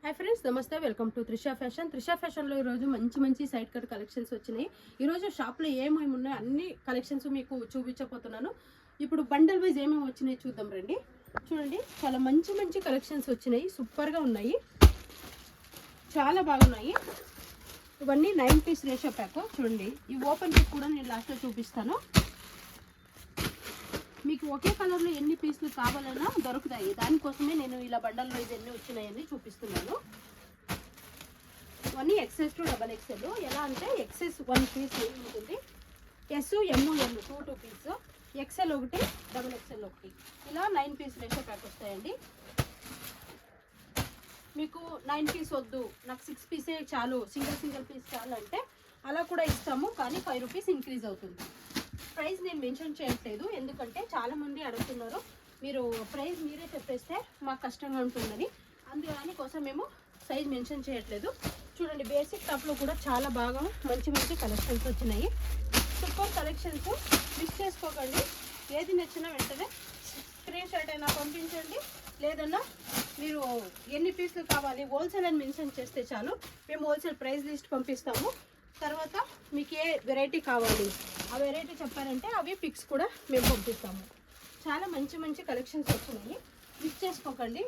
Hi friends, నమస్తే. Welcome to Trisha fashion. Trisha ఫ్యాషన్లో ఈరోజు మంచి సైడ్ కట్ కలెక్షన్స్ వచ్చినాయి. ఈరోజు షాప్లో ఏమేమి ఉన్నాయో అన్ని కలెక్షన్స్ మీకు చూపించబోతున్నాను. ఇప్పుడు బండల్ వైజ్ ఏమేమి వచ్చినాయి చూద్దాం రండి. చూడండి, చాలా మంచి కలెక్షన్స్ వచ్చినాయి. సూపర్గా ఉన్నాయి, చాలా బాగున్నాయి. ఇవన్నీ 9 పీస్ రేషియో ప్యాక్. చూడండి, ఈ ఓపెన్ పిక్ కూడా నేను లాస్ట్లో చూపిస్తాను. మీకు ఒకే కలర్లో ఎన్ని పీసులు కావాలన్నా దొరుకుతాయి. దానికోసమే నేను ఇలా బండల్ వైజ్ ఎన్ని వచ్చినాయని చూపిస్తున్నాను. ఇవన్నీ XS to XXL. ఎలా అంటే XS 1 పీస్ ఉంటుంది, S M L 2 piece, XL ఒకటి, XXL ఒకటి, ఇలా 9 పీస్ రేషియో ప్యాక్ వస్తాయండి. మీకు 9 పీస్ వద్దు, నాకు 6 పీసే చాలు, సింగిల్ పీస్ చాలు అంటే అలా కూడా ఇస్తాము. కానీ 5 రూపీస్ ఇంక్రీజ్ అవుతుంది. ప్రైస్ నేను మెన్షన్ చేయట్లేదు, ఎందుకంటే చాలామంది అడుగుతున్నారు. మీరు ప్రైస్ మీరే చెప్పేస్తే మాకు కష్టంగా ఉంటుందని, అందుకని కోసం మేము సైజ్ మెన్షన్ చేయట్లేదు. చూడండి, బేసిక్ టాప్లో కూడా చాలా బాగా మంచి కలెక్షన్స్ వచ్చినాయి. సూపర్ కలెక్షన్స్, మిస్ చేసుకోకండి. ఏది నచ్చినా వెంటనే స్క్రీన్ షాట్ అయినా పంపించండి, లేదన్నా మీరు ఎన్ని పీసులు కావాలి హోల్సేల్ అని మెన్షన్ చేస్తే చాలు, మేము హోల్సేల్ ప్రైస్ లిస్ట్ పంపిస్తాము. తర్వాత మీకు ఏ వెరైటీ కావాలి ఆ వెరైటీ చెప్పారంటే అవి పిక్స్ కూడా మేము పంపిస్తాము. చాలా మంచి కలెక్షన్స్ వచ్చినాయి, మిస్ చేసుకోకండి.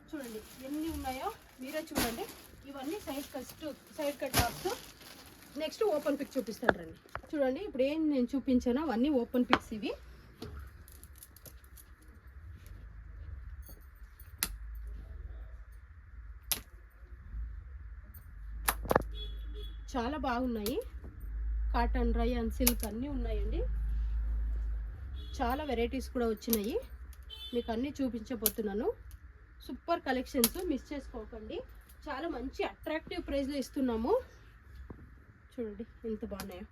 చూడండి ఎన్ని ఉన్నాయో మీరే చూడండి. ఇవన్నీ side cut tops. Next open pic చూపిస్తాను రండి. చూడండి, ఇప్పుడు ఏం నేను చూపించానో అవన్నీ ఓపెన్ పిక్స్. ఇవి చాలా బాగున్నాయి. కాటన్, రయాన్, సిల్క్ అన్నీ ఉన్నాయండి. చాలా వెరైటీస్ కూడా వచ్చినాయి, మీకు అన్నీ చూపించబోతున్నాను. సూపర్ కలెక్షన్స్, మిస్ చేసుకోకండి. చాలా మంచి అట్రాక్టివ్ ప్రైస్లో ఇస్తున్నాము. చూడండి ఎంత బాగున్నాయో.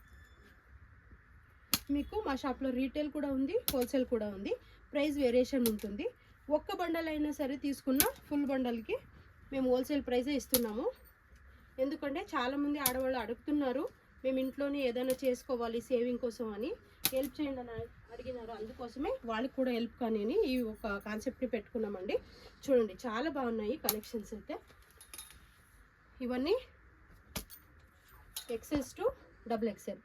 మీకు మా షాప్లో రీటైల్ కూడా ఉంది, హోల్సేల్ కూడా ఉంది. ప్రైస్ వేరియేషన్ ఉంటుంది. ఒక్క బండల్ అయినా సరే తీసుకున్న ఫుల్ బండల్కి మేము హోల్సేల్ ప్రైజే ఇస్తున్నాము. ఎందుకంటే చాలామంది ఆడవాళ్ళు అడుగుతున్నారు, మేము ఇంట్లోనే ఏదైనా చేసుకోవాలి సేవింగ్ కోసం అని, హెల్ప్ చేయండి అని అడిగినారు. అందుకోసమే వాళ్ళకి కూడా హెల్ప్ కానీ ఈ ఒక కాన్సెప్ట్ని పెట్టుకున్నామండి. చూడండి చాలా బాగున్నాయి కలెక్షన్స్ అయితే. ఇవన్నీ XS to XXL.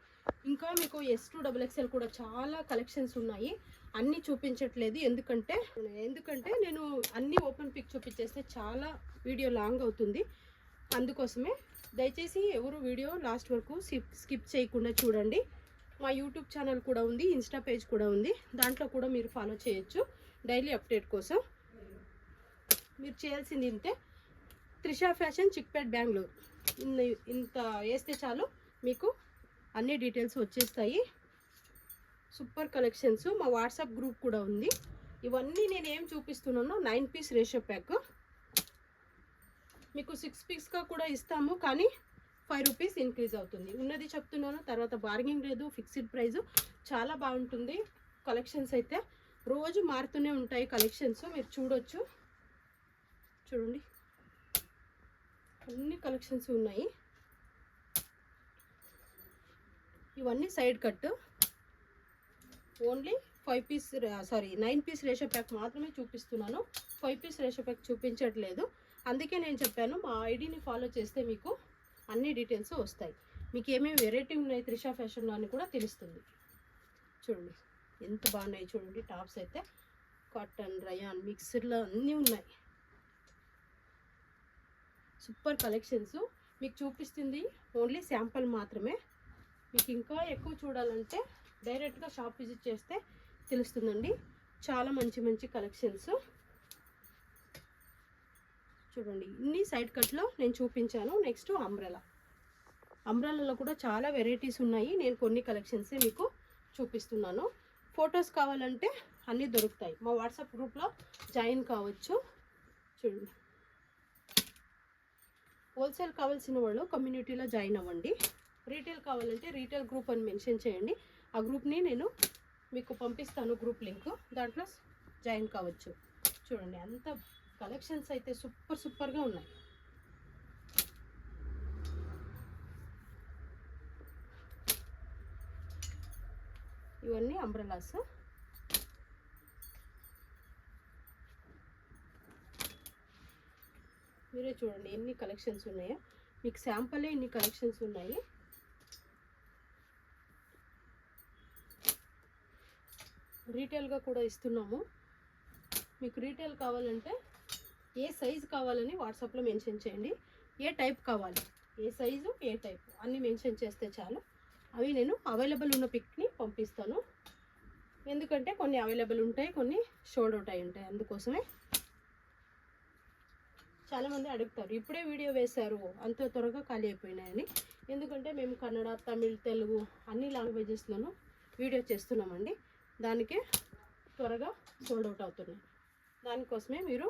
ఇంకా మీకు S to XXL కూడా చాలా కలెక్షన్స్ ఉన్నాయి. అన్నీ చూపించట్లేదు, ఎందుకంటే నేను అన్నీ ఓపెన్ పిక్ చూపించేస్తే చాలా వీడియో లాంగ్ అవుతుంది. అందుకోసమే దయచేసి ఎవరు వీడియో లాస్ట్ వరకు స్కిప్ చేయకుండా చూడండి. మా యూట్యూబ్ ఛానల్ కూడా ఉంది, ఇన్స్టా పేజ్ కూడా ఉంది, దాంట్లో కూడా మీరు ఫాలో చేయొచ్చు. డైలీ అప్డేట్ కోసం మీరు చేయాల్సింది ఇంతే. త్రిషా ఫ్యాషన్, చిక్పేట్, బెంగళూరు, ఇంత వేస్తే చాలు మీకు అన్ని డీటెయిల్స్ వచ్చేస్తాయి. Super collections. మా వాట్సాప్ గ్రూప్ కూడా ఉంది. ఇవన్నీ నేను ఏం చూపిస్తున్నానో 9 పీస్ రేషియో ప్యాక్. మీకు 6 పీస్గా కూడా ఇస్తాము, కానీ 5 రూపీస్ ఇంక్రీజ్ అవుతుంది. ఉన్నది చెప్తున్నాను, తర్వాత బార్గెనింగ్ లేదు, ఫిక్స్డ్ ప్రైజు. చాలా బాగుంటుంది కలెక్షన్స్ అయితే. రోజు మారుతూనే ఉంటాయి కలెక్షన్స్, మీరు చూడొచ్చు. చూడండి అన్ని కలెక్షన్స్ ఉన్నాయి. ఇవన్నీ side cut. Only 9 piece ratio pack మాత్రమే చూపిస్తున్నాను. 5 పీస్ రేషియో ప్యాక్ చూపించట్లేదు. అందుకే నేను చెప్పాను, మా ఐడిని ఫాలో చేస్తే మీకు అన్ని డీటెయిల్స్ వస్తాయి. మీకు ఏమేమి వెరైటీ ఉన్నాయి త్రిషా ఫ్యాషన్లో అని కూడా తెలుస్తుంది. చూడండి ఎంత బాగున్నాయి. చూడండి టాప్స్ అయితే కాటన్, రయాన్, మిక్స్డ్లో అన్నీ ఉన్నాయి. Super collections. మీకు చూపిస్తుంది ఓన్లీ శాంపుల్ మాత్రమే. మీకు ఇంకా ఎక్కువ చూడాలంటే డైరెక్ట్గా షాప్ విజిట్ చేస్తే తెలుస్తుందండి. చాలా మంచి కలెక్షన్స్. చూడండి ఇన్ని సైడ్ కట్లో నేను చూపించాను. నెక్స్ట్ అంబ్రెల్లాలో కూడా చాలా వెరైటీస్ ఉన్నాయి. నేను కొన్ని కలెక్షన్సే మీకు చూపిస్తున్నాను. ఫొటోస్ కావాలంటే అన్నీ దొరుకుతాయి. మా వాట్సాప్ గ్రూప్లో జాయిన్ కావచ్చు. చూడండి, హోల్సేల్ కావాల్సిన వాళ్ళు కమ్యూనిటీలో జాయిన్ అవ్వండి. రీటైల్ కావాలంటే రీటైల్ గ్రూప్ అని మెన్షన్ చేయండి. ఆ గ్రూప్ని నేను మీకు పంపిస్తాను, గ్రూప్ లింక్, దాంట్లో జాయిన్ కావచ్చు. చూడండి అంత కలెక్షన్స్ అయితే సూపర్గా ఉన్నాయి. ఇవన్నీ అంబ్రెలాస్. మీరే చూడండి ఎన్ని కలెక్షన్స్ ఉన్నాయో. మీకు శాంపులే ఇన్ని కలెక్షన్స్ ఉన్నాయి. రీటైల్గా కూడా ఇస్తున్నాము. మీకు రీటైల్ కావాలంటే ఏ సైజు కావాలని వాట్సాప్లో మెన్షన్ చేయండి. ఏ టైప్ కావాలి, ఏ సైజు ఏ టైపు అన్నీ మెన్షన్ చేస్తే చాలు. అవి నేను అవైలబుల్ ఉన్న పిక్ని పంపిస్తాను. ఎందుకంటే కొన్ని అవైలబుల్ ఉంటాయి, కొన్ని షోల్డ్ అవుట్ అయి ఉంటాయి. అందుకోసమే చాలామంది అడుగుతారు ఇప్పుడే వీడియో వేశారు అంత త్వరగా ఖాళీ అయిపోయినాయని. ఎందుకంటే మేము కన్నడ, తమిళ్, తెలుగు అన్ని లాంగ్వేజెస్లోనూ వీడియో చేస్తున్నామండి. దానికే త్వరగా సోల్డ్ అవుట్ అవుతున్నాయి. దానికోసమే మీరు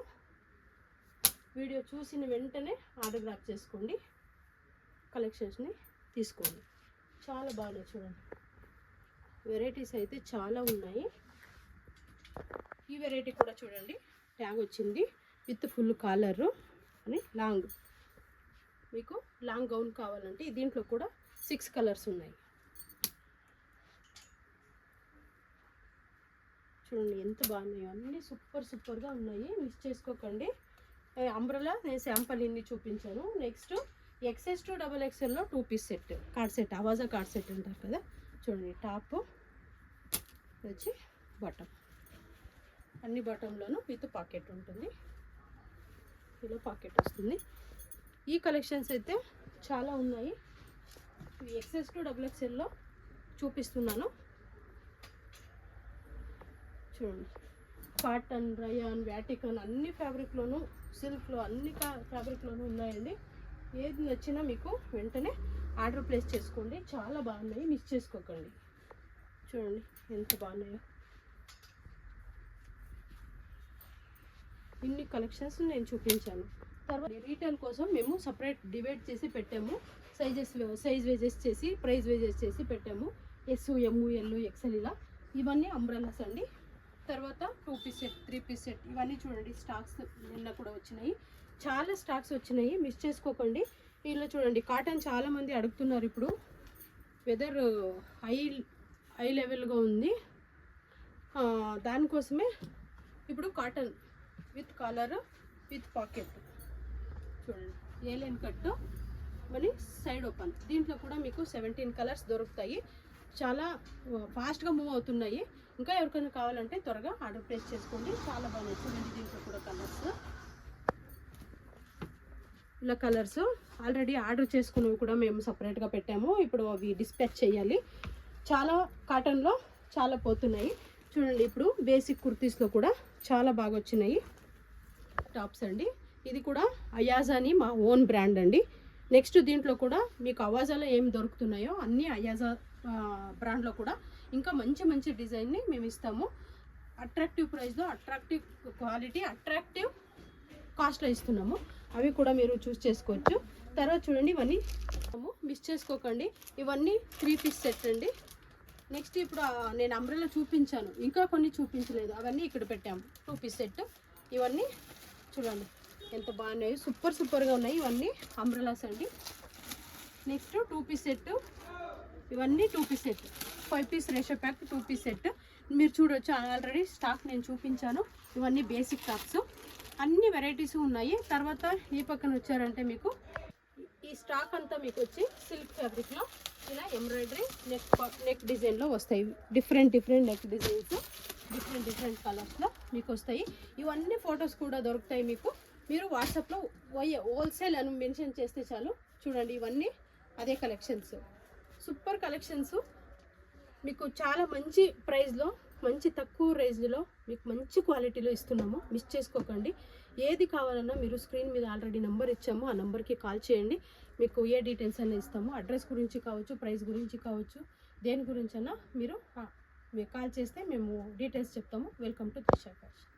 వీడియో చూసిన వెంటనే ఆర్డర్ గ్రాప్ చేసుకోండి, కలెక్షన్స్ని తీసుకోండి. చాలా బాగున్నాయి చూడండి. వెరైటీస్ అయితే చాలా ఉన్నాయి. ఈ వెరైటీ కూడా చూడండి, ట్యాగ్ వచ్చింది విత్ ఫుల్ కాలర్ అని. లాంగ్, మీకు లాంగ్ గౌన్ కావాలంటే దీంట్లో కూడా 6 కలర్స్ ఉన్నాయి. చూడండి ఎంత బాగున్నాయో, అన్నీ సూపర్గా ఉన్నాయి. మిస్ చేసుకోకండి. అంబ్రెలా నేను శాంపుల్ ఇన్ని చూపించాను. నెక్స్ట్ XS to XXLలో 2 పీస్ సెట్, కార్డ్ సెట్, అవాజా కార్డ్ సెట్ అంటారు కదా. చూడండి టాప్ వచ్చి బాటమ్, అన్ని బాటంలోనూ విత్ పాకెట్ ఉంటుంది. ఇలా పాకెట్ వస్తుంది. ఈ కలెక్షన్స్ అయితే చాలా ఉన్నాయి. XS to XXLలో చూపిస్తున్నాను. చూడండి కాటన్, రయాన్, వ్యాటికన్ అన్ని ఫ్యాబ్రిక్లోనూ, సిల్క్లో అన్ని ఫ్యాబ్రిక్లోనూ ఉన్నాయండి. ఏది నచ్చినా మీకు వెంటనే ఆర్డర్ ప్లేస్ చేసుకోండి. చాలా బాగున్నాయి, మిస్ చేసుకోకండి. చూడండి ఎంత బాగున్నాయో. ఇన్ని కలెక్షన్స్ నేను చూపించాను. తర్వాత రీటైల్ కోసం మేము సపరేట్ డివైడ్ చేసి పెట్టాము. సైజ్ వేజెస్ చేసి, ప్రైస్ వేజెస్ చేసి పెట్టాము. S, M, L, XL ఇలా. ఇవన్నీ అంబ్రెలాస్ అండి. తర్వాత 2 పీస్ సెట్, 3 పీస్ సెట్ ఇవన్నీ చూడండి. స్టాక్స్ నిన్న కూడా వచ్చినాయి, చాలా స్టాక్స్ వచ్చినాయి, మిస్ చేసుకోకండి. ఇలా చూడండి కాటన్ చాలామంది అడుగుతున్నారు. ఇప్పుడు వెదర్ హై లెవెల్గా ఉంది, దానికోసమే ఇప్పుడు cotton with collar with pocket. చూడండి ఏలైన్ కట్టు మరి సైడ్ ఓపెన్. దీంట్లో కూడా మీకు 17 కలర్స్ దొరుకుతాయి. చాలా ఫాస్ట్గా మూవ్ అవుతున్నాయి. ఇంకా ఎవరికైనా కావాలంటే త్వరగా ఆర్డర్ ప్లేస్ చేసుకోండి. చాలా బాగున్నాయి చూడండి. దీంట్లో కూడా కలర్స్, ఇలా కలర్స్ ఆల్రెడీ ఆర్డర్ చేసుకున్నవి కూడా మేము సపరేట్గా పెట్టాము. ఇప్పుడు అవి డిస్పాచ్ చేయాలి. చాలా కాటన్లో చాలా పోతున్నాయి చూడండి. ఇప్పుడు బేసిక్ కుర్తీస్లో కూడా చాలా బాగా వచ్చినాయి టాప్స్ అండి. ఇది కూడా అయాజాని మా ఓన్ బ్రాండ్ అండి. నెక్స్ట్ దీంట్లో కూడా మీకు అవాజాలో ఏం దొరుకుతున్నాయో అన్నీ అయాజా బ్రాండ్లో కూడా ఇంకా మంచి డిజైన్ని మేము ఇస్తాము. అట్రాక్టివ్ ప్రైస్లో, అట్రాక్టివ్ క్వాలిటీ, అట్రాక్టివ్ కాస్ట్లో ఇస్తున్నాము. అవి కూడా మీరు చూస్ చేసుకోవచ్చు. తర్వాత చూడండి ఇవన్నీ మిస్ చేసుకోకండి. ఇవన్నీ 3 పీస్ సెట్ అండి. నెక్స్ట్ ఇప్పుడు నేను అంబ్రెలా చూపించాను, ఇంకా కొన్ని చూపించలేదు, అవన్నీ ఇక్కడ పెట్టాము. 2 పీస్ సెట్ ఇవన్నీ చూడండి ఎంత బాగున్నాయి, సూపర్గా ఉన్నాయి. ఇవన్నీ అంబ్రెలాస్ అండి. నెక్స్ట్ 2 పీస్ సెట్, ఇవన్నీ 2 piece set, 5 piece ratio pack 2 piece set మీరు చూడొచ్చు. ఆల్రెడీ స్టాక్ నేను చూపించాను. ఇవన్నీ బేసిక్ టాప్స్, అన్ని వెరైటీస్ ఉన్నాయి. తర్వాత ఈ పక్కన వచ్చారంటే మీకు ఈ స్టాక్ అంతా మీకు వచ్చి సిల్క్ ఫ్యాబ్రిక్లో ఇలా ఎంబ్రాయిడరీ నెక్ డిజైన్లో వస్తాయి. డిఫరెంట్ నెక్ డిజైన్స్, డిఫరెంట్ కలర్స్లో మీకు వస్తాయి. ఇవన్నీ ఫొటోస్ కూడా దొరుకుతాయి మీకు. మీరు వాట్సాప్లో హోల్సేల్ అని మెన్షన్ చేస్తే చాలు. చూడండి ఇవన్నీ అదే కలెక్షన్స్, సూపర్ కలెక్షన్స్. మీకు చాలా మంచి ప్రైస్లో, మంచి తక్కువ రేంజ్లో మీకు మంచి క్వాలిటీలో ఇస్తున్నాము. మిస్ చేసుకోకండి. ఏది కావాలన్నా మీరు స్క్రీన్ మీద ఆల్రెడీ నెంబర్ ఇచ్చాము, ఆ నెంబర్కి కాల్ చేయండి. మీకు ఏ డీటెయిల్స్ అన్నీ ఇస్తాము. అడ్రస్ గురించి కావచ్చు, ప్రైస్ గురించి కావచ్చు, దేని గురించి అన్నా మీరు కాల్ చేస్తే మేము డీటెయిల్స్ చెప్తాము. Welcome to Trisha fashion.